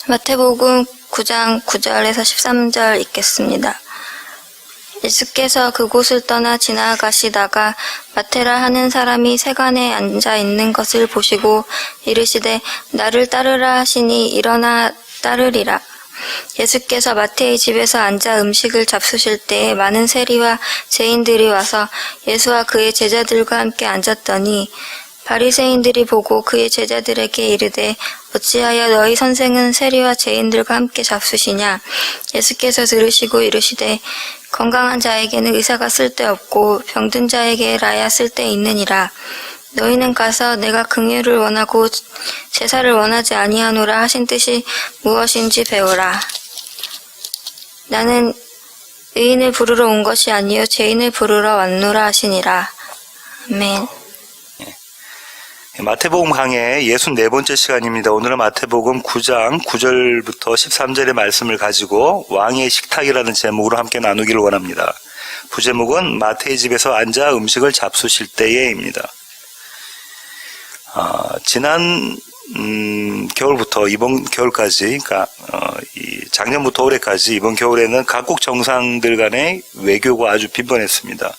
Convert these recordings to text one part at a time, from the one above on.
마태복음 9장 9절에서 13절 읽겠습니다. 예수께서 그곳을 떠나 지나가시다가 마테라 하는 사람이 세간에 앉아 있는 것을 보시고 이르시되 나를 따르라 하시니 일어나 따르리라. 예수께서 마태의 집에서 앉아 음식을 잡수실 때에 많은 세리와 죄인들이 와서 예수와 그의 제자들과 함께 앉았더니 바리새인들이 보고 그의 제자들에게 이르되 어찌하여 너희 선생은 세리와 죄인들과 함께 잡수시냐. 예수께서 들으시고 이르시되 건강한 자에게는 의사가 쓸데없고 병든 자에게라야 쓸데있느니라. 너희는 가서 내가 긍휼을 원하고 제사를 원하지 아니하노라 하신 뜻이 무엇인지 배우라. 나는 의인을 부르러 온 것이 아니요 죄인을 부르러 왔노라 하시니라. 아멘. 마태복음 강의 64번째 시간입니다. 오늘은 마태복음 9장 9절부터 13절의 말씀을 가지고 왕의 식탁이라는 제목으로 함께 나누기를 원합니다. 부제목은 마태의 집에서 앉아 음식을 잡수실 때에입니다. 지난 겨울부터 이번 겨울까지, 그러니까 작년부터 올해까지 이번 겨울에는 각국 정상들 간의 외교가 아주 빈번했습니다.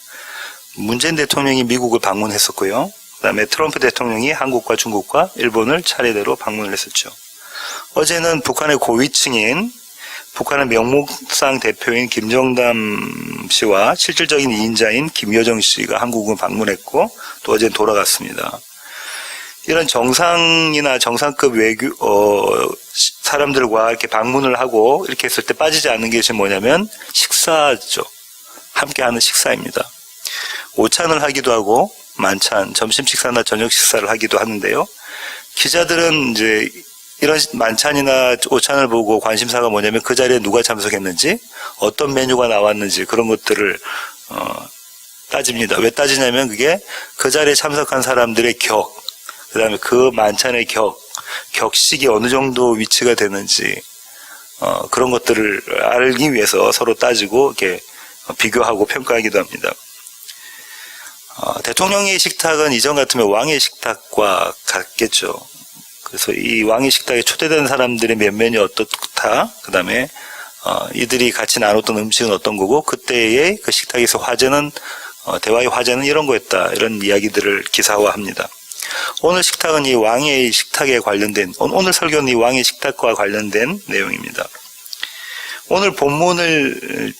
문재인 대통령이 미국을 방문했었고요. 그다음에 트럼프 대통령이 한국과 중국과 일본을 차례대로 방문을 했었죠. 어제는 북한의 고위층인 북한의 명목상 대표인 김정남 씨와 실질적인 2인자인 김여정 씨가 한국을 방문했고 또 어제는 돌아갔습니다. 이런 정상이나 정상급 외교 사람들과 이렇게 방문을 하고 이렇게 했을 때 빠지지 않는 것이 뭐냐면 식사죠. 함께하는 식사입니다. 오찬을 하기도 하고 만찬, 점심 식사나 저녁 식사를 하기도 하는데요. 기자들은 이제 이런 만찬이나 오찬을 보고 관심사가 뭐냐면 그 자리에 누가 참석했는지, 어떤 메뉴가 나왔는지 그런 것들을 따집니다. 왜 따지냐면 그게 그 자리에 참석한 사람들의 격, 그 다음에 그 만찬의 격식이 어느 정도 위치가 되는지 그런 것들을 알기 위해서 서로 따지고 이렇게 비교하고 평가하기도 합니다. 대통령의 식탁은 이전 같으면 왕의 식탁과 같겠죠. 그래서 이 왕의 식탁에 초대된 사람들의 면면이 어떻다, 그 다음에 이들이 같이 나눴던 음식은 어떤 거고, 그때의 그 식탁에서 대화의 화제는 이런 거였다, 이런 이야기들을 기사화합니다. 오늘 식탁은 이 왕의 식탁에 관련된, 오늘 설교는 이 왕의 식탁과 관련된 내용입니다. 오늘 본문은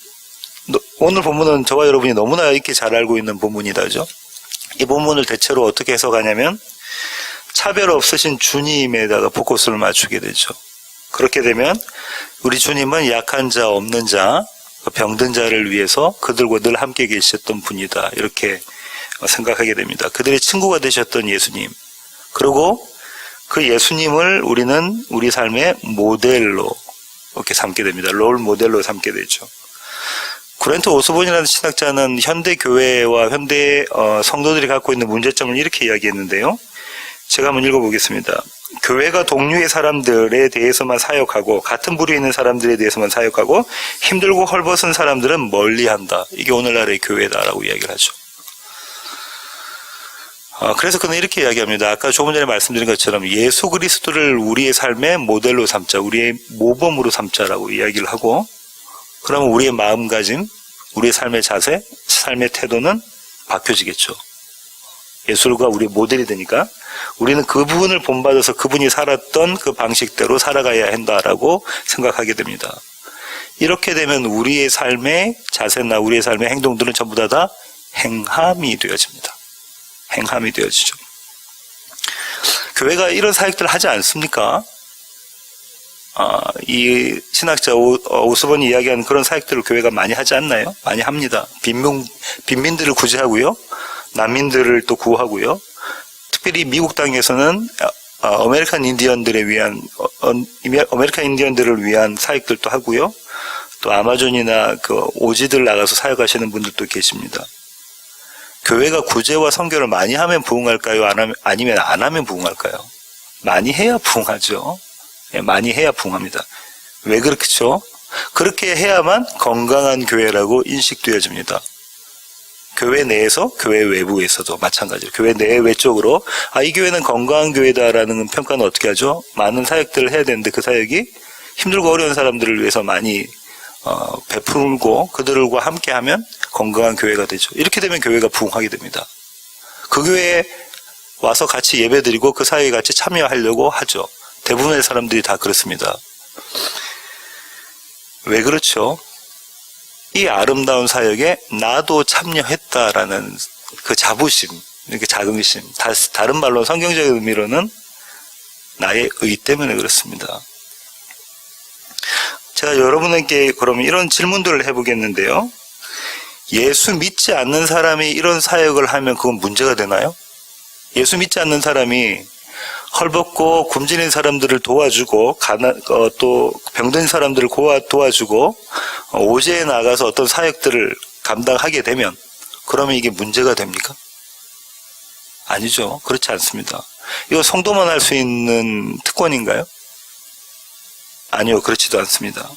저와 여러분이 너무나 이렇게 잘 알고 있는 본문이다죠. 이 본문을 대체로 어떻게 해석하냐면 차별 없으신 주님에다가 포커스를 맞추게 되죠. 그렇게 되면 우리 주님은 약한 자, 없는 자, 병든 자를 위해서 그들과 늘 함께 계셨던 분이다, 이렇게 생각하게 됩니다. 그들의 친구가 되셨던 예수님, 그리고 그 예수님을 우리는 우리 삶의 모델로 이렇게 삼게 됩니다. 롤 모델로 삼게 되죠. 그랜트 오스본이라는 신학자는 현대 교회와 현대 성도들이 갖고 있는 문제점을 이렇게 이야기했는데요. 제가 한번 읽어보겠습니다. 교회가 동료의 사람들에 대해서만 사역하고 같은 부류에 있는 사람들에 대해서만 사역하고 힘들고 헐벗은 사람들은 멀리한다. 이게 오늘날의 교회다라고 이야기를 하죠. 그래서 그는 이렇게 이야기합니다. 아까 조금 전에 말씀드린 것처럼 예수 그리스도를 우리의 삶의 모델로 삼자, 우리의 모범으로 삼자라고 이야기를 하고, 그러면 우리의 마음가짐, 우리의 삶의 자세, 삶의 태도는 바뀌어지겠죠. 예수가 우리의 모델이 되니까 우리는 그분을 본받아서 그분이 살았던 그 방식대로 살아가야 한다라고 생각하게 됩니다. 이렇게 되면 우리의 삶의 자세나 우리의 삶의 행동들은 전부 다 행함이 되어집니다. 행함이 되어지죠. 교회가 이런 사역들을 하지 않습니까? 이 신학자 오스본이 이야기하는 그런 사역들을 교회가 많이 하지 않나요? 많이 합니다. 빈민들을 구제하고요, 난민들을 또 구하고요. 특별히 미국 땅에서는 아메리칸 인디언들을 위한 사역들도 하고요. 또 아마존이나 그 오지들 나가서 사역하시는 분들도 계십니다. 교회가 구제와 선교를 많이 하면 부흥할까요? 아니면 안 하면 부흥할까요? 많이 해야 부흥하죠. 많이 해야 부흥합니다. 왜 그렇죠? 그렇게 해야만 건강한 교회라고 인식되어집니다. 교회 내에서, 교회 외부에서도 마찬가지로 교회 내 외적으로 이 교회는 건강한 교회다라는 평가는 어떻게 하죠? 많은 사역들을 해야 되는데 그 사역이 힘들고 어려운 사람들을 위해서 많이 베풀고 그들과 함께하면 건강한 교회가 되죠. 이렇게 되면 교회가 부흥하게 됩니다. 그 교회에 와서 같이 예배드리고 그 사회에 같이 참여하려고 하죠. 대부분의 사람들이 다 그렇습니다. 왜 그렇죠? 이 아름다운 사역에 나도 참여했다라는 그 자부심, 이렇게 자긍심, 다른 말로 성경적인 의미로는 나의 의 때문에 그렇습니다. 제가 여러분에게 그러면 이런 질문들을 해보겠는데요. 예수 믿지 않는 사람이 이런 사역을 하면 그건 문제가 되나요? 예수 믿지 않는 사람이 헐벗고 굶주린 사람들을 도와주고 또 병든 사람들을 도와주고 오제에 나가서 어떤 사역들을 감당하게 되면 그러면 이게 문제가 됩니까? 아니죠. 그렇지 않습니다. 이거 성도만 할 수 있는 특권인가요? 아니요. 그렇지도 않습니다.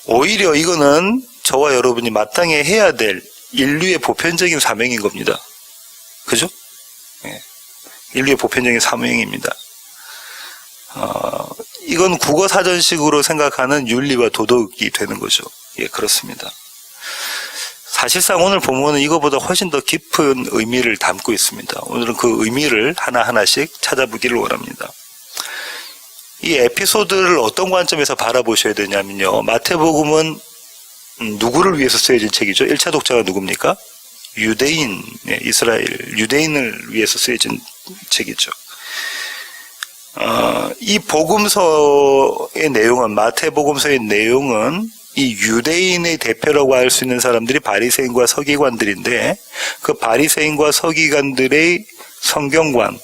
오히려 이거는 저와 여러분이 마땅히 해야 될 인류의 보편적인 사명인 겁니다. 그죠? 예. 인류의 보편적인 사명입니다. 이건 국어사전식으로 생각하는 윤리와 도덕이 되는 거죠. 예, 그렇습니다. 사실상 오늘 본문은 이거보다 훨씬 더 깊은 의미를 담고 있습니다. 오늘은 그 의미를 하나하나씩 찾아보기를 원합니다. 이 에피소드를 어떤 관점에서 바라보셔야 되냐면요. 마태복음은 누구를 위해서 쓰여진 책이죠? 1차 독자가 누굽니까? 유대인, 이스라엘, 유대인을 위해서 쓰여진 책이죠. 이 복음서의 내용은, 마태복음서의 내용은 이 유대인의 대표라고 할 수 있는 사람들이 바리새인과 서기관들인데 그 바리새인과 서기관들의 성경관,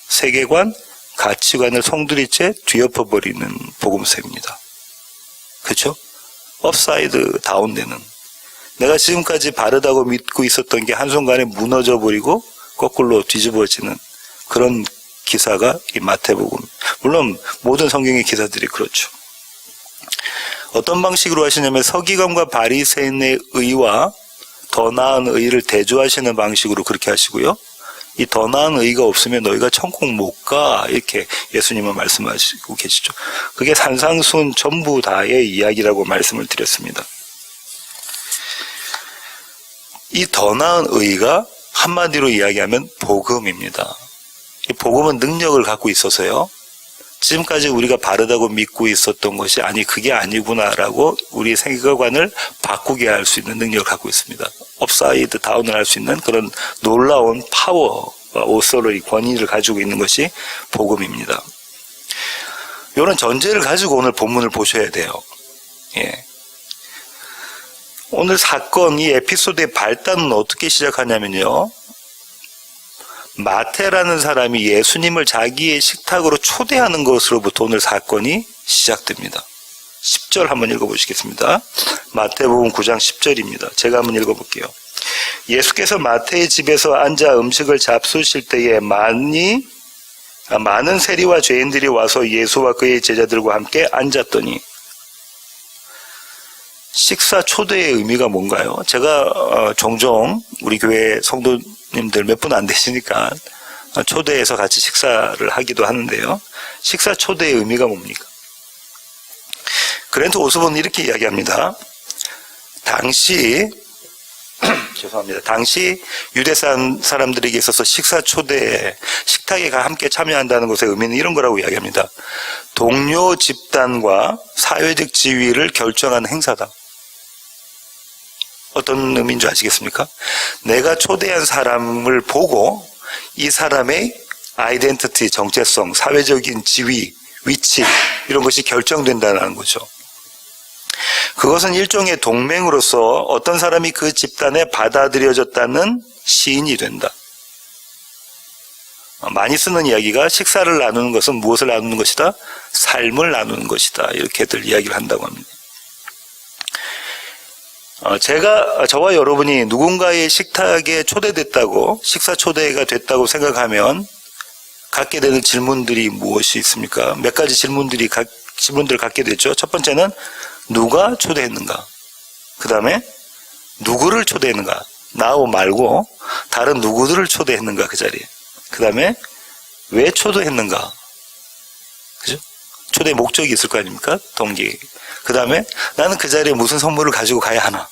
세계관, 가치관을 송두리째 뒤엎어버리는 복음서입니다. 그렇죠? 업사이드 다운되는, 내가 지금까지 바르다고 믿고 있었던 게 한순간에 무너져버리고 거꾸로 뒤집어지는 그런 기사가 이 마태복음. 물론 모든 성경의 기사들이 그렇죠. 어떤 방식으로 하시냐면 서기관과 바리새인의 의와 더 나은 의를 대조하시는 방식으로 그렇게 하시고요. 이 더 나은 의가 없으면 너희가 천국 못 가, 이렇게 예수님은 말씀하시고 계시죠. 그게 산상순 전부 다의 이야기라고 말씀을 드렸습니다. 이 더 나은 의가 한마디로 이야기하면 복음입니다. 이 복음은 능력을 갖고 있어서요. 지금까지 우리가 바르다고 믿고 있었던 것이 아니 그게 아니구나라고 우리의 세계관을 바꾸게 할 수 있는 능력을 갖고 있습니다. 업사이드 다운을 할 수 있는 그런 놀라운 파워, 오소로의 권위를 가지고 있는 것이 복음입니다. 이런 전제를 가지고 오늘 본문을 보셔야 돼요. 예. 오늘 사건, 이 에피소드의 발단은 어떻게 시작하냐면요. 마태라는 사람이 예수님을 자기의 식탁으로 초대하는 것으로부터 오늘 사건이 시작됩니다. 10절 한번 읽어보시겠습니다. 마태복음 9장 10절입니다. 제가 한번 읽어볼게요. 예수께서 마태의 집에서 앉아 음식을 잡수실 때에 많은 세리와 죄인들이 와서 예수와 그의 제자들과 함께 앉았더니, 식사 초대의 의미가 뭔가요? 제가 종종 우리 교회 성도님들 몇 분 안 되시니까 초대해서 같이 식사를 하기도 하는데요. 식사 초대의 의미가 뭡니까? 그랜트 오스본은 이렇게 이야기합니다. 당시 유대 사람들에게 있어서 식사 초대에 식탁에 함께 참여한다는 것의 의미는 이런 거라고 이야기합니다. 동료 집단과 사회적 지위를 결정하는 행사다. 어떤 의미인 줄 아시겠습니까? 내가 초대한 사람을 보고 이 사람의 아이덴티티, 정체성, 사회적인 지위, 위치 이런 것이 결정된다는 거죠. 그것은 일종의 동맹으로서 어떤 사람이 그 집단에 받아들여졌다는 시인이 된다. 많이 쓰는 이야기가 식사를 나누는 것은 무엇을 나누는 것이다? 삶을 나누는 것이다. 이렇게들 이야기를 한다고 합니다. 저와 여러분이 누군가의 식탁에 초대됐다고, 식사 초대가 됐다고 생각하면 갖게 되는 질문들이 무엇이 있습니까? 몇 가지 질문들을 갖게 되죠. 첫 번째는 누가 초대했는가? 그 다음에 누구를 초대했는가? 나 말고 다른 누구들을 초대했는가 그 자리에? 그 다음에 왜 초대했는가? 그죠? 초대 목적이 있을 거 아닙니까? 동기. 그 다음에 나는 그 자리에 무슨 선물을 가지고 가야 하나?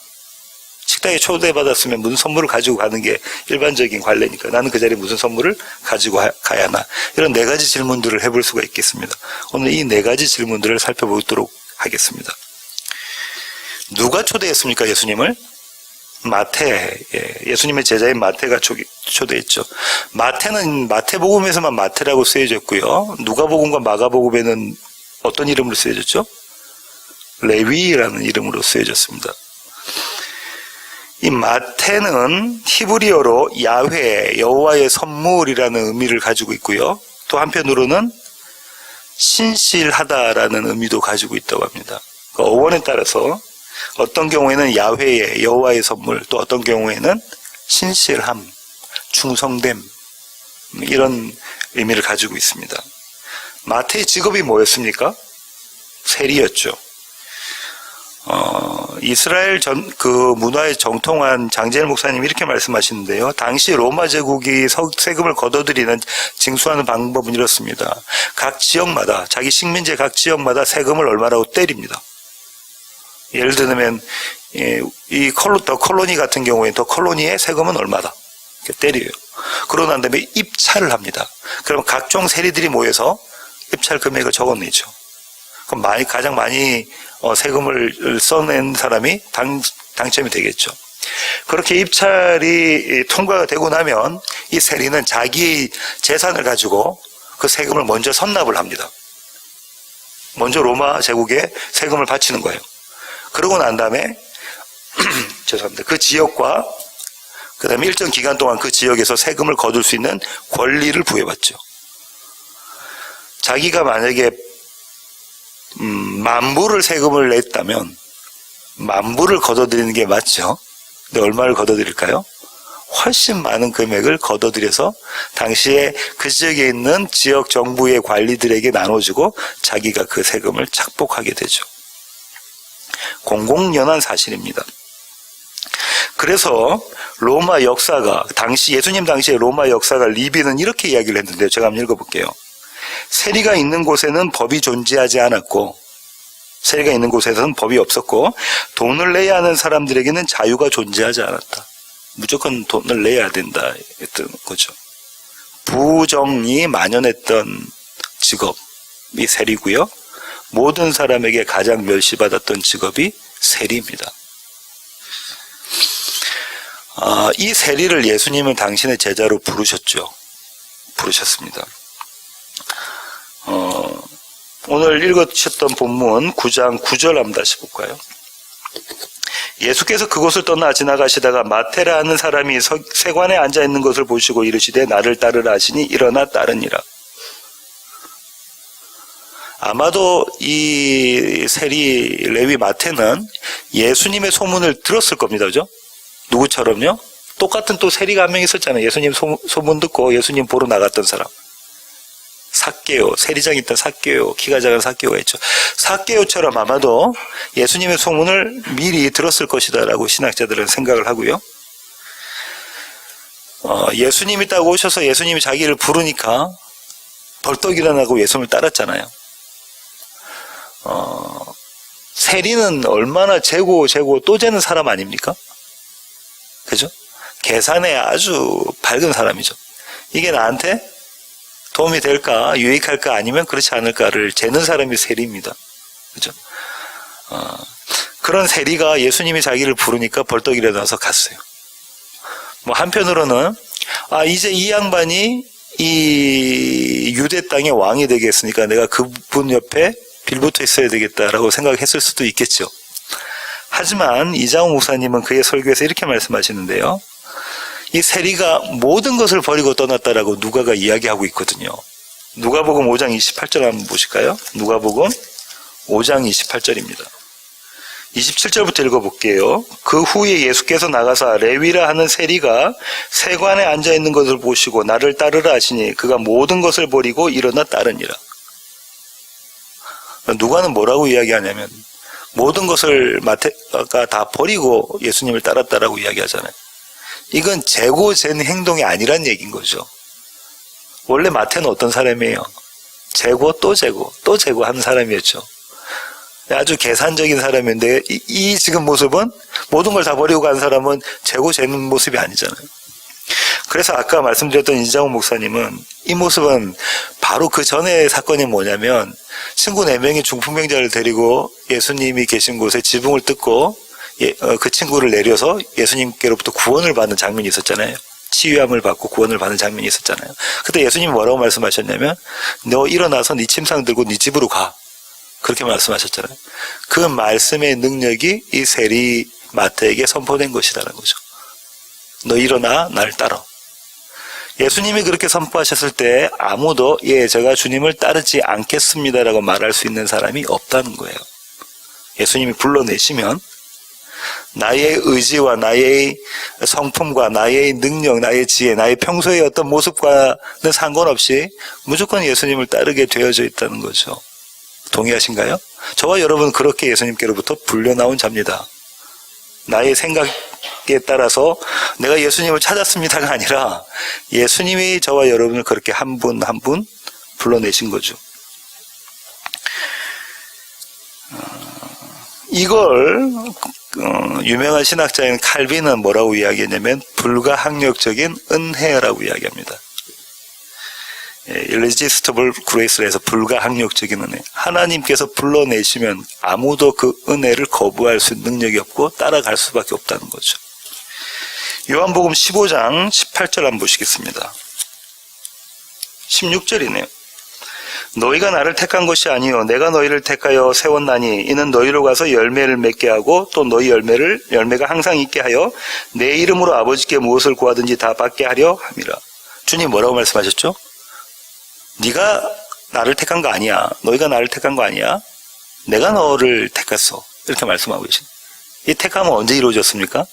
식당에 초대받았으면 무슨 선물을 가지고 가는 게 일반적인 관례니까 나는 그 자리에 무슨 선물을 가지고 가야 하나? 이런 네 가지 질문들을 해볼 수가 있겠습니다. 오늘 이 네 가지 질문들을 살펴보도록 하겠습니다. 누가 초대했습니까? 예수님을? 마태, 예수님의 제자인 마태가 초대했죠. 마태는 마태복음에서만 마태라고 쓰여졌고요. 누가복음과 마가복음에는 어떤 이름으로 쓰여졌죠? 레위라는 이름으로 쓰여졌습니다. 이 마태는 히브리어로 야훼, 여호와의 선물이라는 의미를 가지고 있고요. 또 한편으로는 신실하다라는 의미도 가지고 있다고 합니다. 그 어원에 따라서 어떤 경우에는 야훼의 여호와의 선물, 또 어떤 경우에는 신실함, 충성됨, 이런 의미를 가지고 있습니다. 마태의 직업이 뭐였습니까? 세리였죠. 이스라엘 그 문화에 정통한 장재일 목사님이 이렇게 말씀하시는데요. 당시 로마 제국이 세금을 걷어들이는 징수하는 방법은 이렇습니다. 각 지역마다, 자기 식민지 각 지역마다 세금을 얼마라고 때립니다. 예를 들면 더 콜로니 같은 경우에 더 콜로니의 세금은 얼마다 이렇게 때려요. 그러고 난 다음에 입찰을 합니다. 그러면 각종 세리들이 모여서 입찰 금액을 적어내죠. 그럼 가장 많이 세금을 써낸 사람이 당첨이 되겠죠. 그렇게 입찰이 통과가 되고 나면 이 세리는 자기 재산을 가지고 그 세금을 먼저 선납을 합니다. 먼저 로마 제국에 세금을 바치는 거예요. 그러고 난 다음에 죄송합니다. 그 지역과 그 다음에 일정 기간 동안 그 지역에서 세금을 거둘 수 있는 권리를 부여받죠. 자기가 만약에 10,000불을 세금을 냈다면 10,000불을 걷어들이는 게 맞죠. 근데 얼마를 걷어들일까요? 훨씬 많은 금액을 걷어들여서 당시에 그 지역에 있는 지역 정부의 관리들에게 나눠주고 자기가 그 세금을 착복하게 되죠. 공공연한 사실입니다. 그래서 로마 역사가 예수님 당시에 로마 역사가 리비는 이렇게 이야기를 했는데요. 제가 한번 읽어볼게요. 세리가 있는 곳에는 법이 존재하지 않았고, 세리가 있는 곳에서는 법이 없었고, 돈을 내야 하는 사람들에게는 자유가 존재하지 않았다. 무조건 돈을 내야 된다 했던 거죠. 부정이 만연했던 직업이 세리고요. 모든 사람에게 가장 멸시받았던 직업이 세리입니다. 이 세리를 예수님은 당신의 제자로 부르셨습니다. 오늘 읽으셨던 본문 9장 9절 한번 다시 볼까요? 예수께서 그곳을 떠나 지나가시다가 마테라 하는 사람이 세관에 앉아있는 것을 보시고 이르시되 나를 따르라 하시니 일어나 따르니라. 아마도 이 세리 레위 마태는 예수님의 소문을 들었을 겁니다. 그죠? 누구처럼요? 똑같은 또 세리가 한 명 있었잖아요. 예수님 소문 듣고 예수님 보러 나갔던 사람. 삭개오, 세리장에 있던 삭개오, 키가 작은 삭개오가 있죠. 삭개오처럼 아마도 예수님의 소문을 미리 들었을 것이다라고 신학자들은 생각을 하고요. 예수님이 딱 오셔서 예수님이 자기를 부르니까 벌떡 일어나고 예수님을 따랐잖아요. 세리는 얼마나 재고 또 재는 사람 아닙니까? 그죠? 계산에 아주 밝은 사람이죠. 이게 나한테 도움이 될까, 유익할까, 아니면 그렇지 않을까를 재는 사람이 세리입니다. 그죠? 그런 세리가 예수님이 자기를 부르니까 벌떡 일어나서 갔어요. 뭐 한편으로는 이제 이 양반이 이 유대 땅의 왕이 되겠으니까 내가 그분 옆에 빌붙어 있어야 되겠다라고 생각했을 수도 있겠죠. 하지만 이장호 목사님은 그의 설교에서 이렇게 말씀하시는데요. 이 세리가 모든 것을 버리고 떠났다라고 누가가 이야기하고 있거든요. 누가복음 5장 28절 한번 보실까요? 누가복음 5장 28절입니다. 27절부터 읽어볼게요. 그 후에 예수께서 나가사 레위라 하는 세리가 세관에 앉아있는 것을 보시고 나를 따르라 하시니 그가 모든 것을 버리고 일어나 따르니라. 누가는 뭐라고 이야기하냐면 모든 것을 마태가 다 버리고 예수님을 따랐다라고 이야기하잖아요. 이건 재고 잰 행동이 아니란 얘기인 거죠. 원래 마태는 어떤 사람이에요? 재고 또 재고 또 재고 하는 사람이었죠. 아주 계산적인 사람인데 이 지금 모습은 모든 걸 다 버리고 간 사람은 재고 재는 모습이 아니잖아요. 그래서 아까 말씀드렸던 이장훈 목사님은 이 모습은 바로 그 전에 사건이 뭐냐면 친구 4명이 중풍병자를 데리고 예수님이 계신 곳에 지붕을 뜯고 그 친구를 내려서 예수님께로부터 구원을 받는 장면이 있었잖아요. 치유함을 받고 구원을 받는 장면이 있었잖아요. 그때 예수님이 뭐라고 말씀하셨냐면 너 일어나서 네 침상 들고 네 집으로 가. 그렇게 말씀하셨잖아요. 그 말씀의 능력이 이 세리 마태에게 선포된 것이라는 거죠. 너 일어나 날 따라. 예수님이 그렇게 선포하셨을 때 아무도 제가 주님을 따르지 않겠습니다라고 말할 수 있는 사람이 없다는 거예요. 예수님이 불러내시면 나의 의지와 나의 성품과 나의 능력, 나의 지혜, 나의 평소의 어떤 모습과는 상관없이 무조건 예수님을 따르게 되어져 있다는 거죠. 동의하신가요? 저와 여러분 그렇게 예수님께로부터 불려나온 자입니다. 나의 생각에 따라서 내가 예수님을 찾았습니다가 아니라 예수님이 저와 여러분을 그렇게 한 분 한 분 불러내신 거죠. 이걸 유명한 신학자인 칼빈은 뭐라고 이야기했냐면 불가항력적인 은혜라고 이야기합니다. irresistible grace를 해서 불가항력적인 은혜. 하나님께서 불러내시면 아무도 그 은혜를 거부할 수 있는 능력이 없고 따라갈 수밖에 없다는 거죠. 요한복음 15장 18절 한번 보시겠습니다. 16절이네요. 너희가 나를 택한 것이 아니요 내가 너희를 택하여 세웠나니 이는 너희로 가서 열매를 맺게 하고 또 너희 열매가 항상 있게 하여 내 이름으로 아버지께 무엇을 구하든지 다 받게 하려 함이라. 주님 뭐라고 말씀하셨죠? 네가 나를 택한 거 아니야. 너희가 나를 택한 거 아니야. 내가 너를 택했어. 이렇게 말씀하고 계십니다. 이 택함은 언제 이루어졌습니까?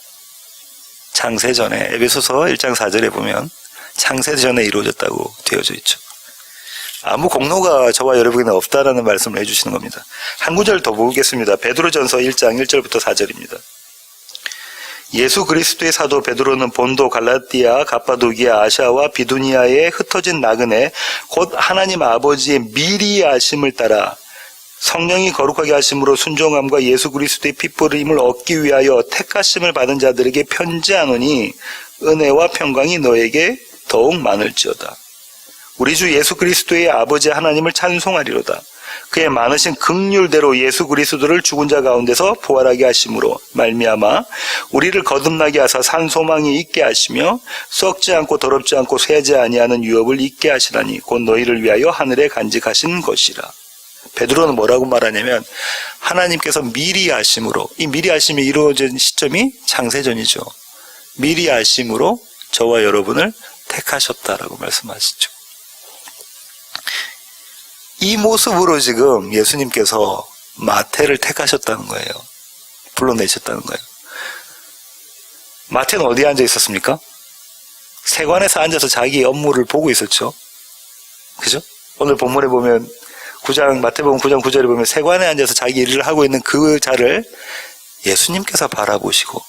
창세전에 에베소서 1장 4절에 보면 창세전에 이루어졌다고 되어져 있죠. 아무 공로가 저와 여러분에게 없다라는 말씀을 해주시는 겁니다. 한 구절 더 보겠습니다. 베드로전서 1장 1절부터 4절입니다. 예수 그리스도의 사도 베드로는 본도, 갈라디아, 갑바도기아, 아시아와 비두니아에 흩어진 나그네 곧 하나님 아버지의 미리 아심을 따라 성령이 거룩하게 하심으로 순종함과 예수 그리스도의 핏부림을 얻기 위하여 택하심을 받은 자들에게 편지하노니 은혜와 평강이 너에게 더욱 많을지어다. 우리 주 예수 그리스도의 아버지 하나님을 찬송하리로다. 그의 많으신 긍휼대로 예수 그리스도를 죽은 자 가운데서 부활하게 하심으로 말미암아 우리를 거듭나게 하사 산 소망이 있게 하시며 썩지 않고 더럽지 않고 쇠하지 아니하는 유업을 있게 하시라니 곧 너희를 위하여 하늘에 간직하신 것이라. 베드로는 뭐라고 말하냐면 하나님께서 미리 아심으로, 이 미리 아심이 이루어진 시점이 창세전이죠. 미리 아심으로 저와 여러분을 택하셨다라고 말씀하시죠. 이 모습으로 지금 예수님께서 마태를 택하셨다는 거예요. 불러내셨다는 거예요. 마태는 어디에 앉아 있었습니까? 세관에서 앉아서 자기 업무를 보고 있었죠. 그죠? 오늘 본문에 보면 마태복음 9장 9절에 보면 세관에 앉아서 자기 일을 하고 있는 그 자를 예수님께서 바라보시고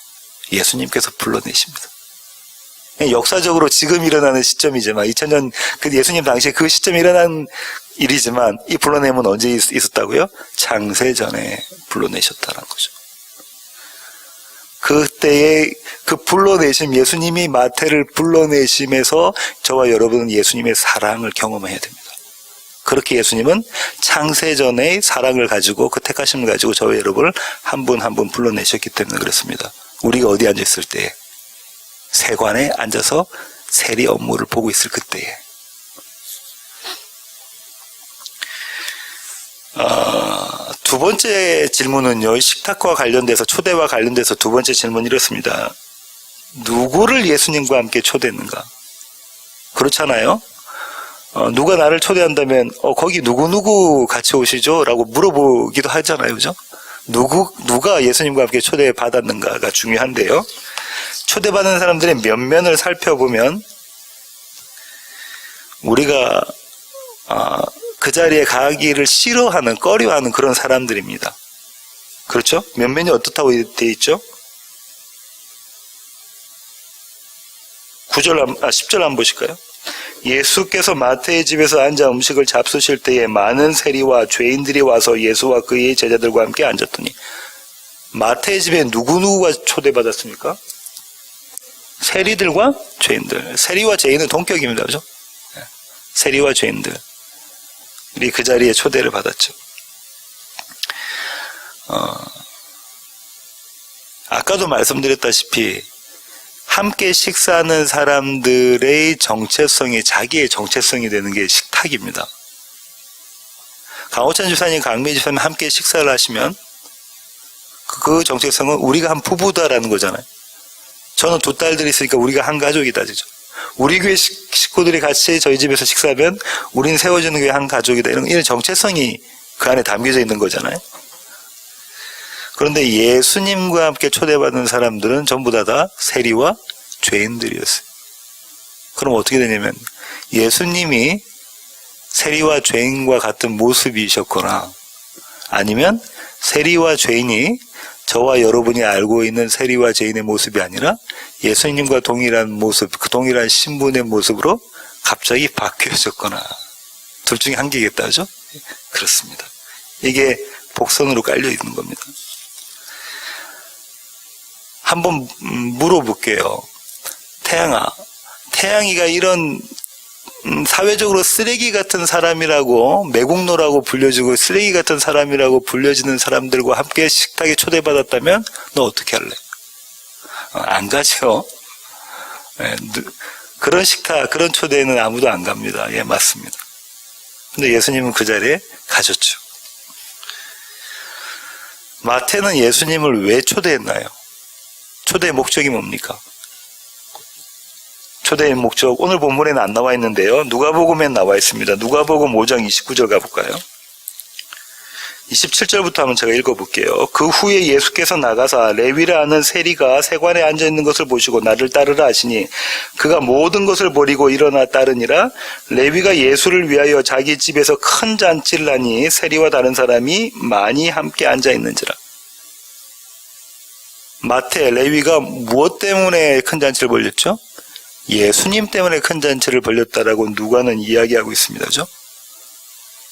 예수님께서 불러내십니다. 역사적으로 지금 일어나는 시점이지만 2000년 그 예수님 당시에 그 시점에 일어난 일이지만 이 불러냄은 언제 있었다고요? 창세전에 불러내셨다는 거죠. 그때의 그 불러내심, 예수님이 마태를 불러내심에서 저와 여러분은 예수님의 사랑을 경험해야 됩니다. 그렇게 예수님은 창세전의 사랑을 가지고 그 택하심을 가지고 저와 여러분을 한 분 한 분 불러내셨기 때문에 그렇습니다. 우리가 어디 앉아있을 때에 세관에 앉아서 세리 업무를 보고 있을 그때에 두 번째 질문은요, 식탁과 관련돼서 초대와 관련돼서 두 번째 질문이 이렇습니다. 누구를 예수님과 함께 초대했는가? 그렇잖아요. 누가 나를 초대한다면 거기 누구 같이 오시죠? 라고 물어보기도 하잖아요. 그죠? 누가 예수님과 함께 초대받았는가가 중요한데요. 초대받은 사람들의 면면을 살펴보면 우리가 그 자리에 가기를 싫어하는, 꺼려하는 그런 사람들입니다. 그렇죠? 면면이 어떻다고 되어 있죠? 10절 한번 보실까요? 예수께서 마태의 집에서 앉아 음식을 잡수실 때에 많은 세리와 죄인들이 와서 예수와 그의 제자들과 함께 앉았더니. 마태의 집에 누구누구가 초대받았습니까? 세리들과 죄인들. 세리와 죄인은 동격입니다. 그죠? 세리와 죄인들이 그 자리에 초대를 받았죠. 아까도 말씀드렸다시피 함께 식사하는 사람들의 정체성이 자기의 정체성이 되는 게 식탁입니다. 강호찬 집사님, 강미 집사님 함께 식사를 하시면 그 정체성은 우리가 한 부부다라는 거잖아요. 저는 두 딸들이 있으니까 우리가 한 가족이다. 그죠? 우리 교회 식구들이 같이 저희 집에서 식사하면 우리는 세워주는 교회 한 가족이다. 이런 정체성이 그 안에 담겨져 있는 거잖아요. 그런데 예수님과 함께 초대받은 사람들은 전부 다 세리와 죄인들이었어요. 그럼 어떻게 되냐면 예수님이 세리와 죄인과 같은 모습이셨거나 아니면 세리와 죄인이 저와 여러분이 알고 있는 세리와 죄인의 모습이 아니라 예수님과 동일한 모습, 그 동일한 신분의 모습으로 갑자기 바뀌어졌거나 둘 중에 한 개겠다. 그죠? 그렇습니다. 이게 복선으로 깔려 있는 겁니다. 한번 물어볼게요. 태양아, 태양이가 이런 사회적으로 쓰레기 같은 사람이라고, 매국노라고 불려지고 쓰레기 같은 사람이라고 불려지는 사람들과 함께 식탁에 초대받았다면 너 어떻게 할래? 안 가죠. 그런 식탁, 그런 초대에는 아무도 안 갑니다. 예, 맞습니다. 근데 예수님은 그 자리에 가셨죠. 마태는 예수님을 왜 초대했나요? 초대의 목적이 뭡니까? 초대의 목적, 오늘 본문에는 안 나와 있는데요. 누가복음엔 나와 있습니다. 누가복음 5장 29절 가볼까요? 27절부터 한번 제가 읽어볼게요. 그 후에 예수께서 나가사 레위라 하는 세리가 세관에 앉아있는 것을 보시고 나를 따르라 하시니 그가 모든 것을 버리고 일어나 따르니라. 레위가 예수를 위하여 자기 집에서 큰 잔치를 하니 세리와 다른 사람이 많이 함께 앉아있는지라. 마태, 레위가 무엇 때문에 큰 잔치를 벌였죠? 예수님 때문에 큰 잔치를 벌였다라고 누가는 이야기하고 있습니다. 그죠?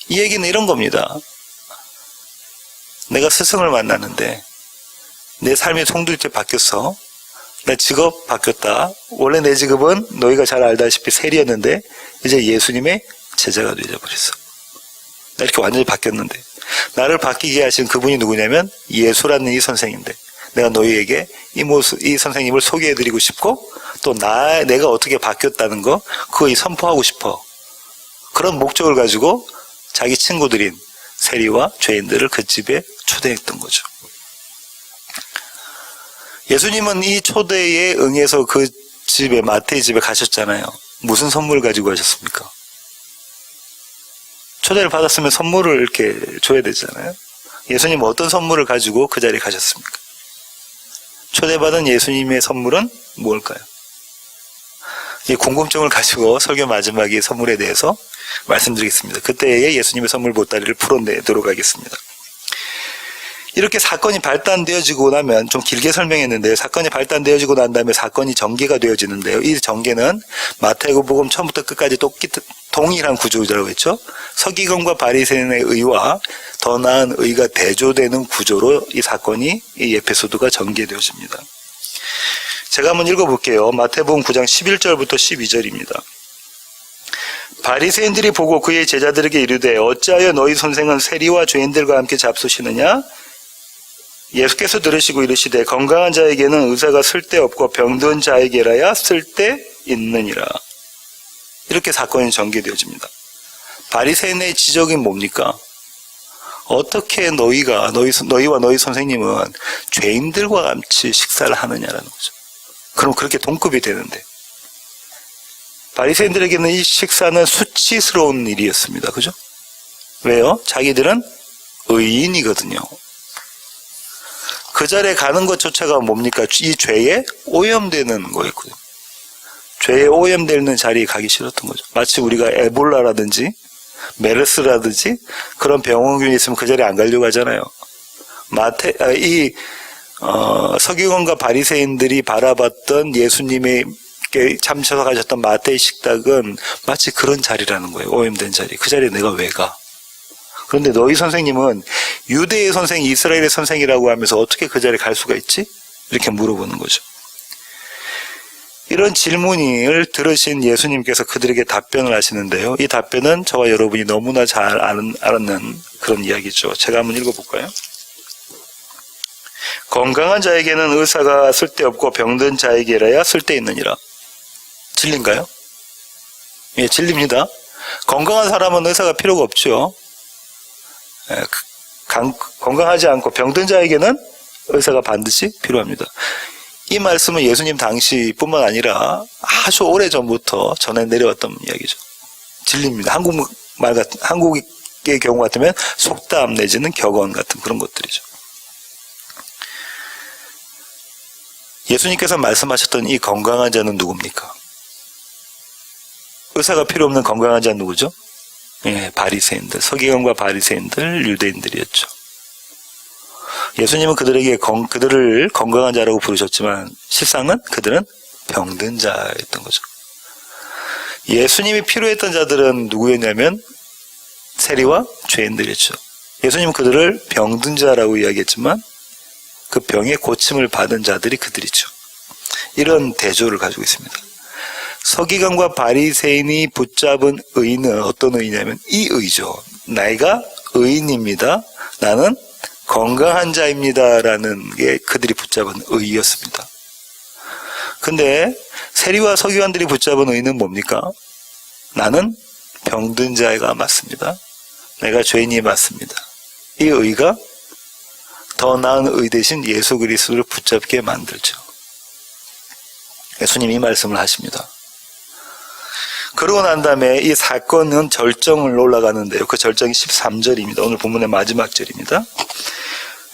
이 얘기는 이런 겁니다. 내가 스승을 만나는데 내 삶이 송두리째 바뀌었어. 내 직업 바뀌었다. 원래 내 직업은 너희가 잘 알다시피 세리였는데 이제 예수님의 제자가 되어버렸어. 나 이렇게 완전히 바뀌었는데 나를 바뀌게 하신 그분이 누구냐면 예수라는 이 선생인데 내가 너희에게 이 선생님을 소개해드리고 싶고 또 내가 어떻게 바뀌었다는 거 그거 선포하고 싶어. 그런 목적을 가지고 자기 친구들인 세리와 죄인들을 그 집에 초대했던 거죠. 예수님은 이 초대에 응해서 그 집에, 마태의 집에 가셨잖아요. 무슨 선물을 가지고 가셨습니까? 초대를 받았으면 선물을 이렇게 줘야 되잖아요. 예수님은 어떤 선물을 가지고 그 자리에 가셨습니까? 초대받은 예수님의 선물은 뭘까요? 이 궁금증을 가지고 설교 마지막에 선물에 대해서 말씀드리겠습니다. 그때의 예수님의 선물 보따리를 풀어내도록 하겠습니다. 이렇게 사건이 발단되어지고 나면 좀 길게 설명했는데요. 사건이 발단되어지고 난 다음에 사건이 전개가 되어지는데요. 이 전개는 마태복음 처음부터 끝까지 동일한 구조라고 했죠. 서기관과 바리새인의 의와 더 나은 의가 대조되는 구조로 이 사건이 이 에피소드가 전개되어집니다. 제가 한번 읽어볼게요. 마태복음 9장 11절부터 12절입니다. 바리새인들이 보고 그의 제자들에게 이르되 어찌하여 너희 선생은 세리와 죄인들과 함께 잡수시느냐? 예수께서 들으시고 이르시되 건강한 자에게는 의사가 쓸데없고 병든 자에게라야 쓸데있느니라. 이렇게 사건이 전개되어집니다. 바리새인의 지적이 뭡니까? 어떻게 너희와 너희 선생님은 죄인들과 같이 식사를 하느냐라는 거죠. 그럼 그렇게 동급이 되는데 바리새인들에게는 이 식사는 수치스러운 일이었습니다. 그죠? 왜요? 자기들은 의인이거든요. 그 자리에 가는 것조차가 뭡니까? 이 죄에 오염되는 거였거든요. 죄에 오염되는 자리에 가기 싫었던 거죠. 마치 우리가 에볼라라든지 메르스라든지 그런 병원균이 있으면 그 자리에 안 가려고 하잖아요. 서기관과 바리새인들이 바라봤던 예수님의 예수님께 참쳐서 가셨던 마태의 식탁은 마치 그런 자리라는 거예요. 오염된 자리. 그 자리에 내가 왜 가? 그런데 너희 선생님은 유대의 선생이 이스라엘의 선생이라고 하면서 어떻게 그 자리에 갈 수가 있지? 이렇게 물어보는 거죠. 이런 질문을 들으신 예수님께서 그들에게 답변을 하시는데요. 이 답변은 저와 여러분이 너무나 잘 알았는 그런 이야기죠. 제가 한번 읽어볼까요? 건강한 자에게는 의사가 쓸데없고 병든 자에게라야 쓸데있느니라. 진리인가요? 예, 진리입니다. 건강한 사람은 의사가 필요가 없죠. 예, 건강하지 않고 병든 자에게는 의사가 반드시 필요합니다. 이 말씀은 예수님 당시뿐만 아니라 아주 오래전부터 전해 내려왔던 이야기죠. 진리입니다. 한국의 경우 같으면 속담 내지는 격언 같은 그런 것들이죠. 예수님께서 말씀하셨던 이 건강한 자는 누굽니까? 의사가 필요 없는 건강한 자는 누구죠? 예, 바리새인들, 서기관과 바리새인들, 유대인들이었죠. 예수님은 그들을 건강한 자라고 부르셨지만 실상은 그들은 병든 자였던 거죠. 예수님이 필요했던 자들은 누구였냐면 세리와 죄인들이었죠. 예수님은 그들을 병든 자라고 이야기했지만 그 병의 고침을 받은 자들이 그들이죠. 이런 대조를 가지고 있습니다. 서기관과 바리새인이 붙잡은 의는 어떤 의냐면 이 의죠. 내가 의인입니다. 나는 건강한 자입니다라는 게 그들이 붙잡은 의였습니다. 근데 세리와 서기관들이 붙잡은 의는 뭡니까? 나는 병든 자가 맞습니다. 내가 죄인이 맞습니다. 이 의가 더 나은 의 대신 예수 그리스도를 붙잡게 만들죠. 예수님이 이 말씀을 하십니다. 그러고 난 다음에 이 사건은 절정을 올라가는데요. 그 절정이 13절입니다. 오늘 본문의 마지막 절입니다.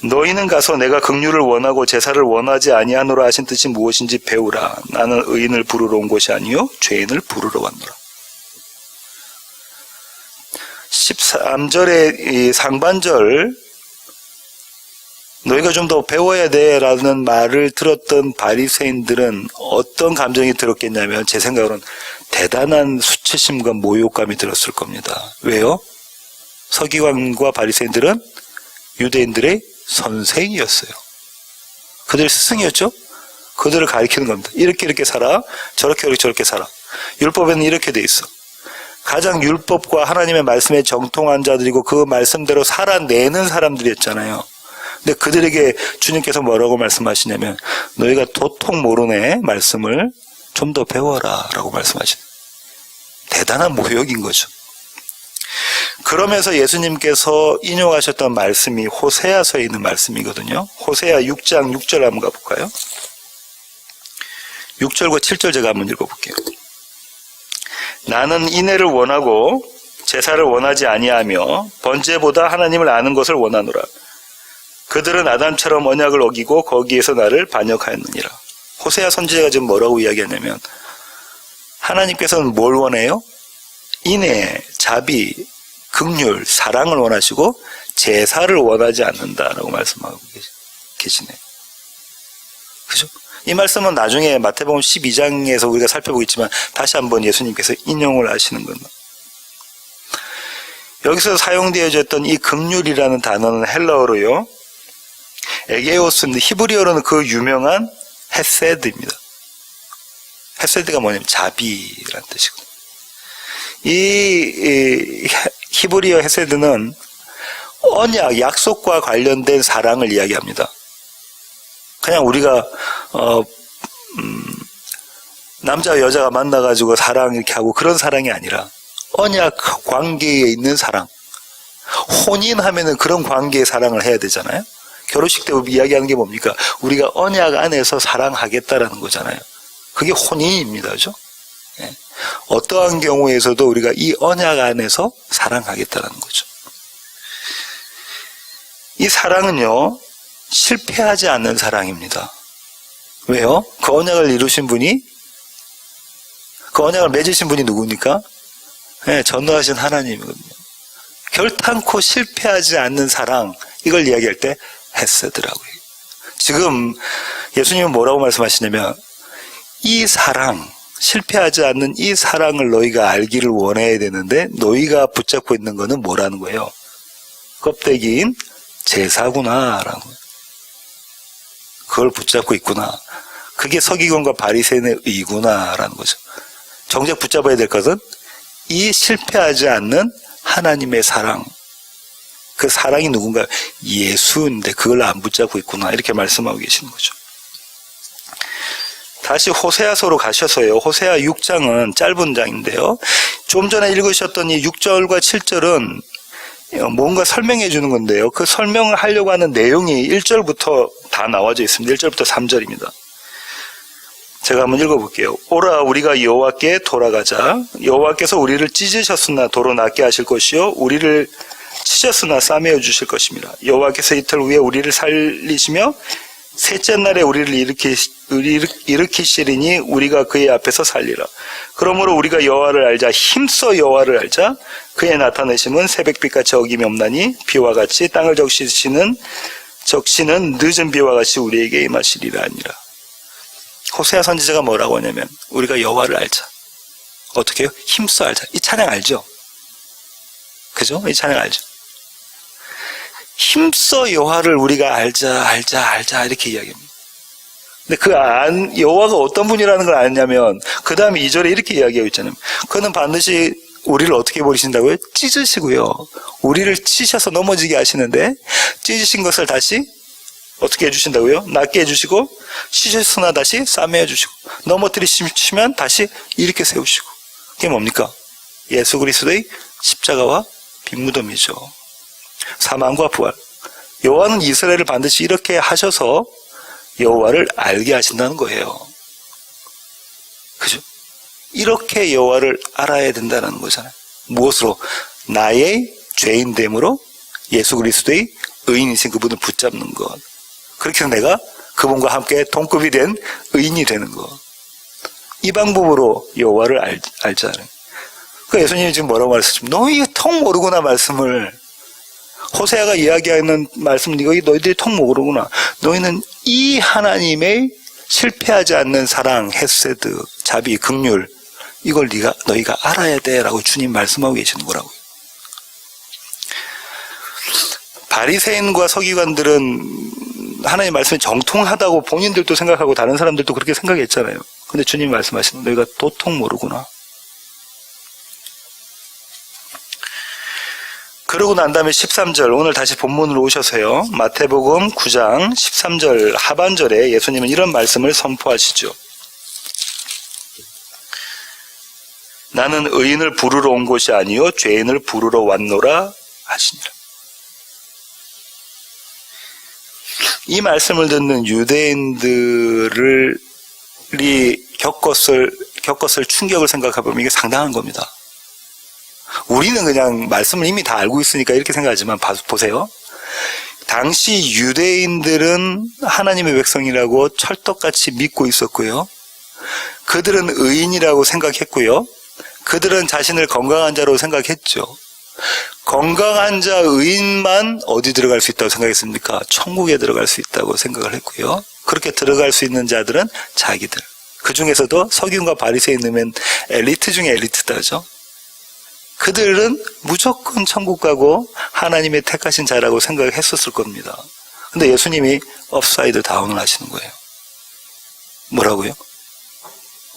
너희는 가서 내가 긍휼을 원하고 제사를 원하지 아니하노라 하신 뜻이 무엇인지 배우라. 나는 의인을 부르러 온 것이 아니요 죄인을 부르러 왔노라. 13절의 이 상반절 너희가 좀 더 배워야 돼 라는 말을 들었던 바리새인들은 어떤 감정이 들었겠냐면 제 생각으로는 대단한 수치심과 모욕감이 들었을 겁니다. 왜요? 서기관과 바리새인들은 유대인들의 선생이었어요. 그들의 스승이었죠? 그들을 가리키는 겁니다. 이렇게 살아. 저렇게 살아. 율법에는 이렇게 돼 있어. 가장 율법과 하나님의 말씀에 정통한 자들이고 그 말씀대로 살아내는 사람들이었잖아요. 근데 그들에게 주님께서 뭐라고 말씀하시냐면 너희가 도통 모르네 말씀을 좀 더 배워라 라고 말씀하시는 대단한 모욕인 거죠. 그러면서 예수님께서 인용하셨던 말씀이 호세아서에 있는 말씀이거든요. 호세아 6장 6절 한번 가볼까요? 6절과 7절 제가 한번 읽어볼게요. 나는 인애를 원하고 제사를 원하지 아니하며 번제보다 하나님을 아는 것을 원하노라. 그들은 아담처럼 언약을 어기고 거기에서 나를 반역하였느니라. 호세아 선지자가 지금 뭐라고 이야기하냐면 하나님께서는 뭘 원해요? 인애, 자비, 긍휼, 사랑을 원하시고 제사를 원하지 않는다라고 말씀하고 계시네요. 그죠? 이 말씀은 나중에 마태복음 12장에서 우리가 살펴보겠지만 다시 한번 예수님께서 인용을 하시는 겁니다. 여기서 사용되어졌던 이 긍휼이라는 단어는 헬라어로요. 에게오스인데 히브리어로는 그 유명한 헤세드입니다. 헤세드가 뭐냐면 자비라는 뜻이거든요. 이 히브리어 헤세드는 언약, 약속과 관련된 사랑을 이야기합니다. 그냥 우리가 남자와 여자가 만나가지고 사랑 이렇게 하고 그런 사랑이 아니라 언약 관계에 있는 사랑. 혼인하면은 그런 관계의 사랑을 해야 되잖아요. 결혼식 때 이야기하는 게 뭡니까? 우리가 언약 안에서 사랑하겠다라는 거잖아요. 그게 혼인입니다. 그죠? 네. 어떠한 경우에서도 우리가 이 언약 안에서 사랑하겠다라는 거죠. 이 사랑은요, 실패하지 않는 사랑입니다. 왜요? 그 언약을 이루신 분이, 그 언약을 맺으신 분이 누굽니까? 네, 전능하신 하나님이거든요. 결탄코 실패하지 않는 사랑, 이걸 이야기할 때 헤세드라고요. 지금 예수님은 뭐라고 말씀하시냐면 이 사랑, 실패하지 않는 이 사랑을 너희가 알기를 원해야 되는데 너희가 붙잡고 있는 거는 뭐라는 거예요? 껍데기인 제사구나 라는 거예요. 그걸 붙잡고 있구나. 그게 서기관과 바리새인의 의구나 라는 거죠. 정작 붙잡아야 될 것은 이 실패하지 않는 하나님의 사랑. 그 사랑이 누군가요? 예수인데 그걸 안 붙잡고 있구나. 이렇게 말씀하고 계시는 거죠. 다시 호세아서로 가셔서요. 호세아 6장은 짧은 장인데요. 좀 전에 읽으셨던 이 6절과 7절은 뭔가 설명해 주는 건데요. 그 설명을 하려고 하는 내용이 1절부터 다 나와져 있습니다. 1절부터 3절입니다. 제가 한번 읽어볼게요. 오라 우리가 여호와께 돌아가자. 여호와께서 우리를 찢으셨으나 도로 낫게 하실 것이요 우리를 치셨으나 싸매어 주실 것입니다. 여호와께서 이틀 후에 우리를 살리시며 셋째 날에 우리를 일으키시리니 우리가 그의 앞에서 살리라. 그러므로 우리가 여호와를 알자. 힘써 여호와를 알자. 그의 나타내심은 새벽빛같이 어김이 없나니 비와 같이 땅을 적시는 늦은 비와 같이 우리에게 임하시리라 하니라. 호세아 선지자가 뭐라고 하냐면 우리가 여호와를 알자. 어떻게 해요? 힘써 알자. 이 찬양 알죠? 그죠? 이 찬양 알죠? 힘써 여호와를 우리가 알자 이렇게 이야기합니다. 근데 여호와가 어떤 분이라는 걸 아냐면 그 다음에 2절에 이렇게 이야기하고 있잖아요. 그는 반드시 우리를 어떻게 버리신다고요? 찢으시고요. 우리를 치셔서 넘어지게 하시는데 찢으신 것을 다시 어떻게 해주신다고요? 낫게 해주시고 찢으셨으나 다시 싸매어 주시고 넘어뜨리시면 다시 일으켜 세우시고. 그게 뭡니까? 예수 그리스도의 십자가와 빈무덤이죠. 사망과 부활. 여호와는 이스라엘을 반드시 이렇게 하셔서 여호와를 알게 하신다는 거예요. 그죠? 이렇게 여호와를 알아야 된다는 거잖아요. 무엇으로? 나의 죄인됨으로 예수 그리스도의 의인이신 그분을 붙잡는 것. 그렇게 해서 내가 그분과 함께 동급이 된 의인이 되는 것. 이 방법으로 여호와를 알자는. 그 예수님이 지금 뭐라고 말씀하시면 너희 통 모르구나 말씀을. 호세아가 이야기하는 말씀은 너희들이 통 모르구나. 너희는 이 하나님의 실패하지 않는 사랑, 헤세드, 자비, 긍휼 이걸 너희가 알아야 돼라고 주님 말씀하고 계시는 거라고요. 바리새인과 서기관들은 하나님 말씀이 정통하다고 본인들도 생각하고 다른 사람들도 그렇게 생각했잖아요. 근데 주님 말씀하시는 너희가 도통 모르구나. 그러고 난 다음에 13절, 오늘 다시 본문으로 오셔서요. 마태복음 9장 13절 하반절에 예수님은 이런 말씀을 선포하시죠. 나는 의인을 부르러 온 것이 아니요 죄인을 부르러 왔노라 하시니라. 이 말씀을 듣는 유대인들이 겪었을 충격을 생각해보면 이게 상당한 겁니다. 우리는 그냥 말씀을 이미 다 알고 있으니까 이렇게 생각하지만 보세요. 당시 유대인들은 하나님의 백성이라고 철떡같이 믿고 있었고요. 그들은 의인이라고 생각했고요. 그들은 자신을 건강한 자로 생각했죠. 건강한 자 의인만 어디 들어갈 수 있다고 생각했습니까? 천국에 들어갈 수 있다고 생각을 했고요. 그렇게 들어갈 수 있는 자들은 자기들. 그 중에서도 서기관과 바리새인 넣으면 엘리트 중에 엘리트다죠. 그들은 무조건 천국 가고 하나님의 택하신 자라고 생각했었을 겁니다. 근데 예수님이 업사이드 다운을 하시는 거예요. 뭐라고요?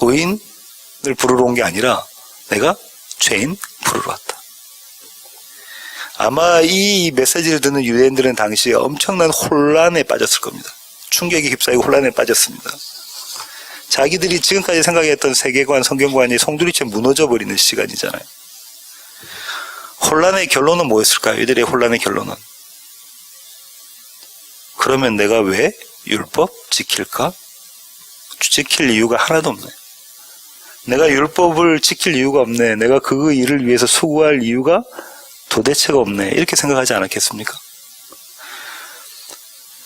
의인을 부르러 온 게 아니라 내가 죄인 부르러 왔다. 아마 이 메시지를 듣는 유대인들은 당시에 엄청난 혼란에 빠졌을 겁니다. 충격이 휩싸이고 혼란에 빠졌습니다. 자기들이 지금까지 생각했던 세계관, 성경관이 송두리째 무너져버리는 시간이잖아요. 혼란의 결론은 뭐였을까요? 이들의 혼란의 결론은. 그러면 내가 왜 율법 지킬까? 지킬 이유가 하나도 없네. 내가 율법을 지킬 이유가 없네. 내가 그 일을 위해서 수고할 이유가 도대체가 없네. 이렇게 생각하지 않았겠습니까?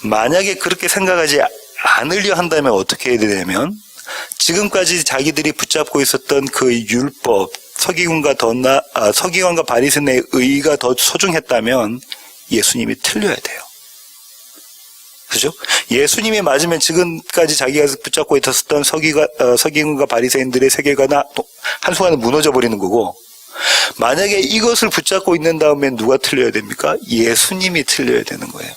만약에 그렇게 생각하지 않으려 한다면 어떻게 해야 되냐면 지금까지 자기들이 붙잡고 있었던 그 율법, 서기관과 바리새인의 의의가 더 소중했다면 예수님이 틀려야 돼요. 그죠? 예수님이 맞으면 지금까지 자기가 붙잡고 있었던 서기관과 바리새인들의 세계가 한순간에 무너져 버리는 거고, 만약에 이것을 붙잡고 있는 다음에 누가 틀려야 됩니까? 예수님이 틀려야 되는 거예요.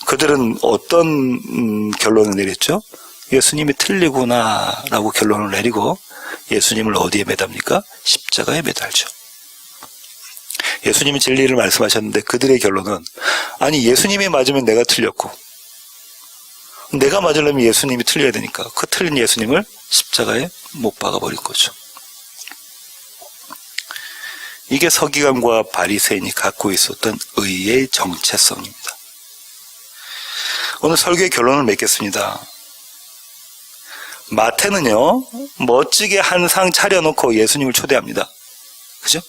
그들은 어떤 결론을 내렸죠? 예수님이 틀리구나라고 결론을 내리고 예수님을 어디에 매답니까? 십자가에 매달죠. 예수님이 진리를 말씀하셨는데 그들의 결론은, 아니 예수님이 맞으면 내가 틀렸고 내가 맞으려면 예수님이 틀려야 되니까 그 틀린 예수님을 십자가에 못 박아버린 거죠. 이게 서기관과 바리새인이 갖고 있었던 의의 정체성입니다. 오늘 설교의 결론을 맺겠습니다. 마태는요, 멋지게 한 상 차려놓고 예수님을 초대합니다. 그죠?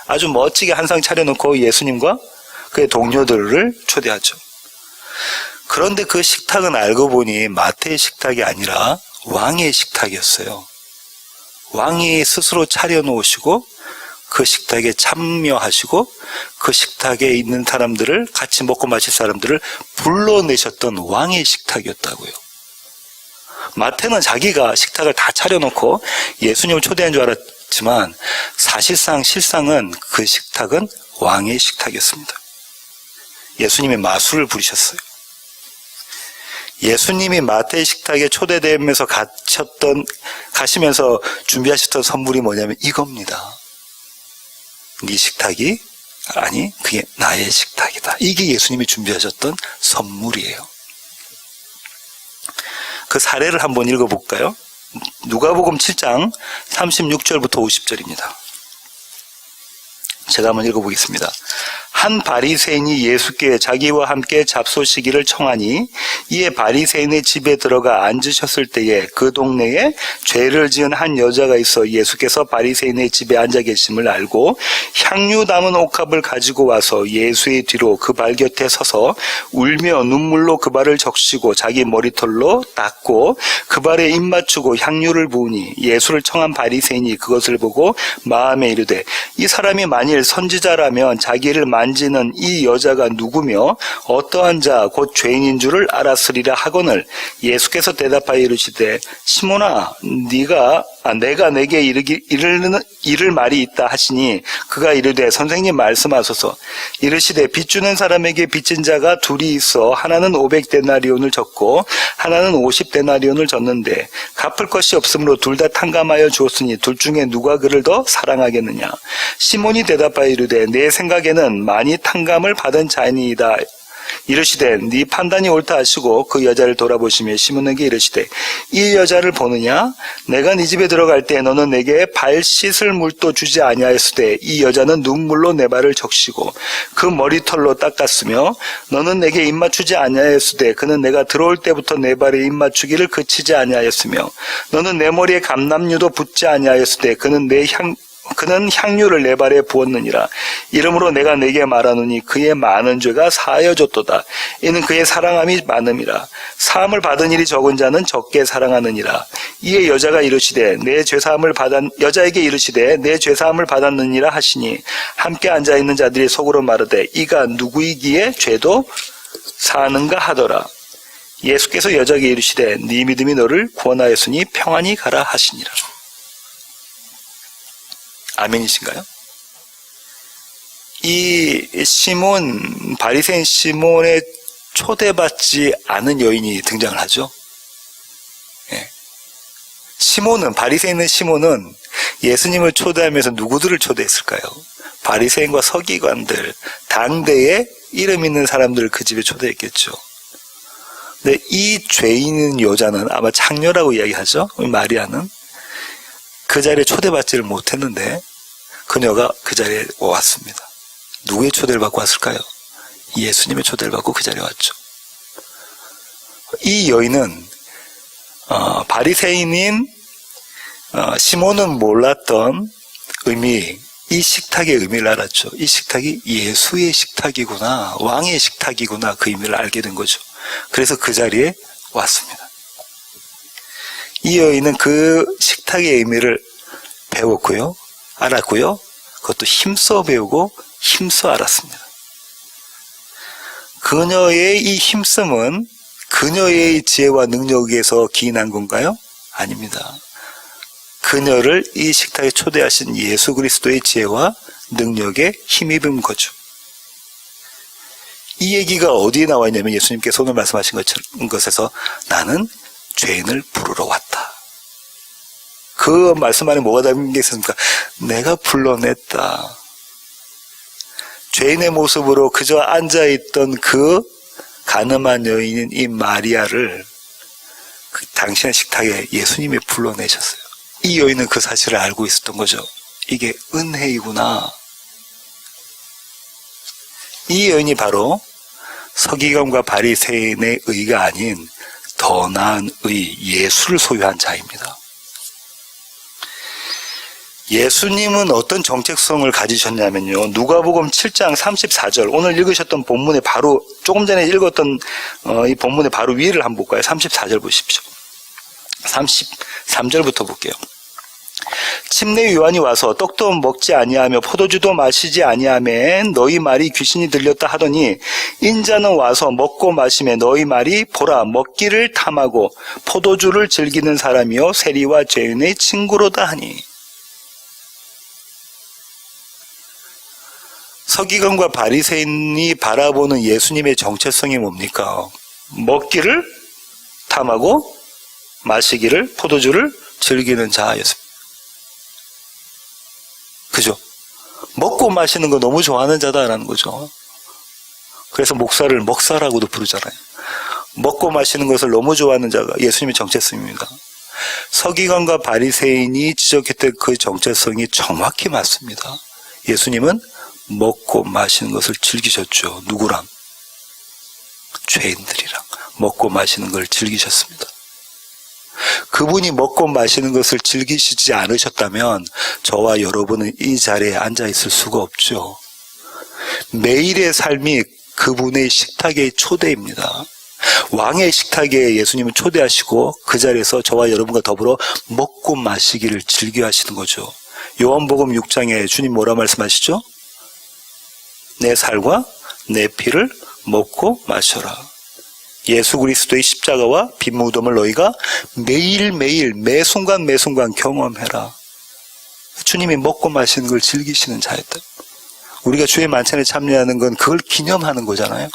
아주 멋지게 한 상 차려놓고 예수님과 그의 동료들을 초대하죠. 그런데 그 식탁은 알고 보니 마태의 식탁이 아니라 왕의 식탁이었어요. 왕이 스스로 차려놓으시고 그 식탁에 참여하시고 그 식탁에 있는 사람들을, 같이 먹고 마실 사람들을 불러내셨던 왕의 식탁이었다고요. 마태는 자기가 식탁을 다 차려놓고 예수님을 초대한 줄 알았지만 실상은 그 식탁은 왕의 식탁이었습니다. 예수님이 마술을 부리셨어요. 예수님이 마태의 식탁에 초대되면서 가시면서 준비하셨던 선물이 뭐냐면 이겁니다. 네 식탁이, 아니 그게 나의 식탁이다. 이게 예수님이 준비하셨던 선물이에요. 그 사례를 한번 읽어볼까요? 누가복음 7장 36절부터 50절입니다. 제가 한번 읽어보겠습니다. 한 바리새인이 예수께 자기와 함께 잡수시기를 청하니 이에 바리새인의 집에 들어가 앉으셨을 때에 그 동네에 죄를 지은 한 여자가 있어 예수께서 바리새인의 집에 앉아 계심을 알고 향유 담은 옥합을 가지고 와서 예수의 뒤로 그 발 곁에 서서 울며 눈물로 그 발을 적시고 자기 머리털로 닦고 그 발에 입 맞추고 향유를 부으니 예수를 청한 바리새인이 그것을 보고 마음에 이르되 이 사람이 만일 선지자라면 자기를 만지는 이 여자가 누구며 어떠한 자 곧 죄인인 줄을 알았으리라 하거늘 예수께서 대답하여 이르시되 시몬아 내가 내게 이를 말이 있다 하시니 그가 이르되 선생님 말씀하소서. 이르시되 빚 주는 사람에게 빚진 자가 둘이 있어 하나는 500데나리온을 졌고 하나는 50데나리온을 졌는데 갚을 것이 없으므로 둘 다 탕감하여 주었으니 둘 중에 누가 그를 더 사랑하겠느냐. 시몬이 대답하여 이르되 내 생각에는 많이 탕감을 받은 자니이다. 이르시되 네 판단이 옳다 하시고 그 여자를 돌아보시며 시몬에게 이르시되 이 여자를 보느냐? 내가 네 집에 들어갈 때 너는 내게 발 씻을 물도 주지 아니하였으되 이 여자는 눈물로 내 발을 적시고 그 머리털로 닦았으며 너는 내게 입 맞추지 아니하였으되 그는 내가 들어올 때부터 내 발에 입 맞추기를 그치지 아니하였으며 너는 내 머리에 감람류도 붓지 아니하였으되 그는 향유를 내 발에 부었느니라. 이러므로 내가 내게 말하노니 그의 많은 죄가 사하여졌도다. 이는 그의 사랑함이 많음이라. 사함을 받은 일이 적은 자는 적게 사랑하느니라. 이에 여자에게 이르시되 내 죄사함을 받았느니라 하시니 함께 앉아있는 자들이 속으로 말하되 이가 누구이기에 죄도 사하는가 하더라. 예수께서 여자에게 이르시되 네 믿음이 너를 구원하였으니 평안히 가라 하시니라. 아멘이신가요? 이 바리새인 시몬의 초대받지 않은 여인이 등장을 하죠. 예. 바리새인의 시몬은 예수님을 초대하면서 누구들을 초대했을까요? 바리새인과 서기관들, 당대에 이름 있는 사람들을 그 집에 초대했겠죠. 근데 이 죄 있는 여자는 아마 창녀라고 이야기하죠. 마리아는. 그 자리에 초대받지를 못했는데 그녀가 그 자리에 왔습니다. 누구의 초대를 받고 왔을까요? 예수님의 초대를 받고 그 자리에 왔죠. 이 여인은 바리새인인 시몬은 몰랐던 이 식탁의 의미를 알았죠. 이 식탁이 예수의 식탁이구나, 왕의 식탁이구나, 그 의미를 알게 된 거죠. 그래서 그 자리에 왔습니다. 이 여인은 그 식탁의 의미를 배웠고요, 알았고요, 그것도 힘써 배우고 힘써 알았습니다. 그녀의 이 힘씀은 그녀의 지혜와 능력에서 기인한 건가요? 아닙니다. 그녀를 이 식탁에 초대하신 예수 그리스도의 지혜와 능력에 힘입은 거죠. 이 얘기가 어디에 나와 있냐면 예수님께서 오늘 말씀하신 것에서 나는 죄인을 부르러 왔다. 그 말씀 안에 뭐가 담긴 게 있습니까? 내가 불러냈다. 죄인의 모습으로 그저 앉아있던 그 가늠한 여인인 이 마리아를 그 당신의 식탁에 예수님이 불러내셨어요. 이 여인은 그 사실을 알고 있었던 거죠. 이게 은혜이구나. 이 여인이 바로 서기관과 바리새인의 의가 아닌 더 나은 의, 예수를 소유한 자입니다. 예수님은 어떤 정체성을 가지셨냐면요. 누가복음 7장 34절, 오늘 읽으셨던 본문에 바로 조금 전에 읽었던 이 본문의 바로 위를 한번 볼까요? 34절 보십시오. 33절부터 볼게요. 침례 요한이 와서 떡도 먹지 아니하며 포도주도 마시지 아니하며 너희 말이 귀신이 들렸다 하더니 인자는 와서 먹고 마시며 너희 말이 보라 먹기를 탐하고 포도주를 즐기는 사람이요 세리와 죄인의 친구로다 하니. 서기관과 바리새인이 바라보는 예수님의 정체성이 뭡니까? 먹기를 탐하고 마시기를 포도주를 즐기는 자였습니다. 그죠? 먹고 마시는 거 너무 좋아하는 자다라는 거죠. 그래서 목사를 먹사라고도 부르잖아요. 먹고 마시는 것을 너무 좋아하는 자가 예수님의 정체성입니다. 서기관과 바리새인이 지적했던 그 정체성이 정확히 맞습니다. 예수님은 먹고 마시는 것을 즐기셨죠. 누구랑? 죄인들이랑 먹고 마시는 걸 즐기셨습니다. 그분이 먹고 마시는 것을 즐기시지 않으셨다면 저와 여러분은 이 자리에 앉아 있을 수가 없죠. 매일의 삶이 그분의 식탁의 초대입니다. 왕의 식탁에 예수님은 초대하시고 그 자리에서 저와 여러분과 더불어 먹고 마시기를 즐겨 하시는 거죠. 요한복음 6장에 주님 뭐라 말씀하시죠? 내 살과 내 피를 먹고 마셔라. 예수 그리스도의 십자가와 빈 무덤을 너희가 매일매일 매순간 매순간 경험해라. 주님이 먹고 마시는 걸 즐기시는 자였다. 우리가 주의 만찬에 참여하는 건 그걸 기념하는 거잖아요.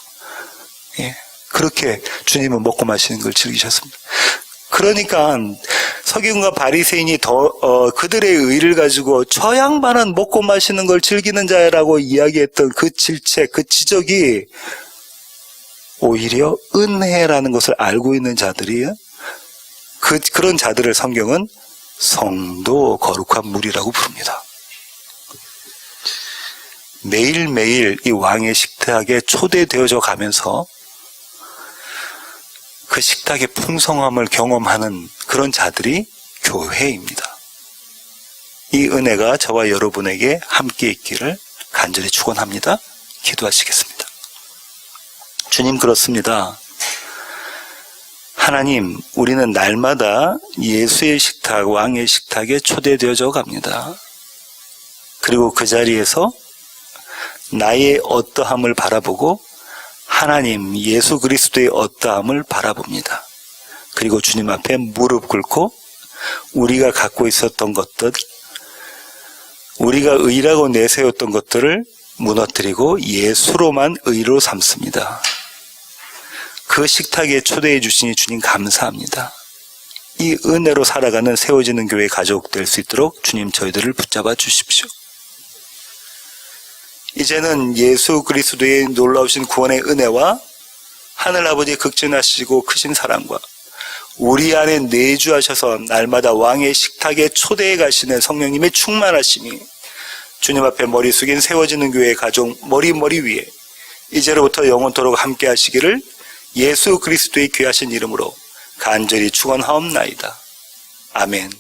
예, 그렇게 주님은 먹고 마시는 걸 즐기셨습니다. 그러니까 서기관과 바리새인이 그들의 의를 가지고 저 양반은 먹고 마시는 걸 즐기는 자라고 이야기했던 그 질책, 그 지적이 오히려 은혜라는 것을 알고 있는 자들이 그런 자들을 성경은 성도 거룩한 무리라고 부릅니다. 매일매일 이 왕의 식탁에 초대되어져 가면서 그 식탁의 풍성함을 경험하는 그런 자들이 교회입니다. 이 은혜가 저와 여러분에게 함께 있기를 간절히 축원합니다. 기도하시겠습니다. 주님, 그렇습니다. 하나님, 우리는 날마다 예수의 식탁, 왕의 식탁에 초대되어져 갑니다. 그리고 그 자리에서 나의 어떠함을 바라보고 하나님, 예수 그리스도의 어떠함을 바라봅니다. 그리고 주님 앞에 무릎 꿇고 우리가 갖고 있었던 것들, 우리가 의라고 내세웠던 것들을 무너뜨리고 예수로만 의로 삼습니다. 그 식탁에 초대해 주시니 주님 감사합니다. 이 은혜로 살아가는 세워지는 교회 가족 될 수 있도록 주님 저희들을 붙잡아 주십시오. 이제는 예수 그리스도의 놀라우신 구원의 은혜와 하늘아버지의 극진하시고 크신 사랑과 우리 안에 내주하셔서 날마다 왕의 식탁에 초대해 가시는 성령님의 충만하심이 주님 앞에 머리 숙인 세워지는 교회의 가족 머리 위에 이제로부터 영원토록 함께 하시기를 예수 그리스도의 귀하신 이름으로 간절히 축원하옵나이다. 아멘.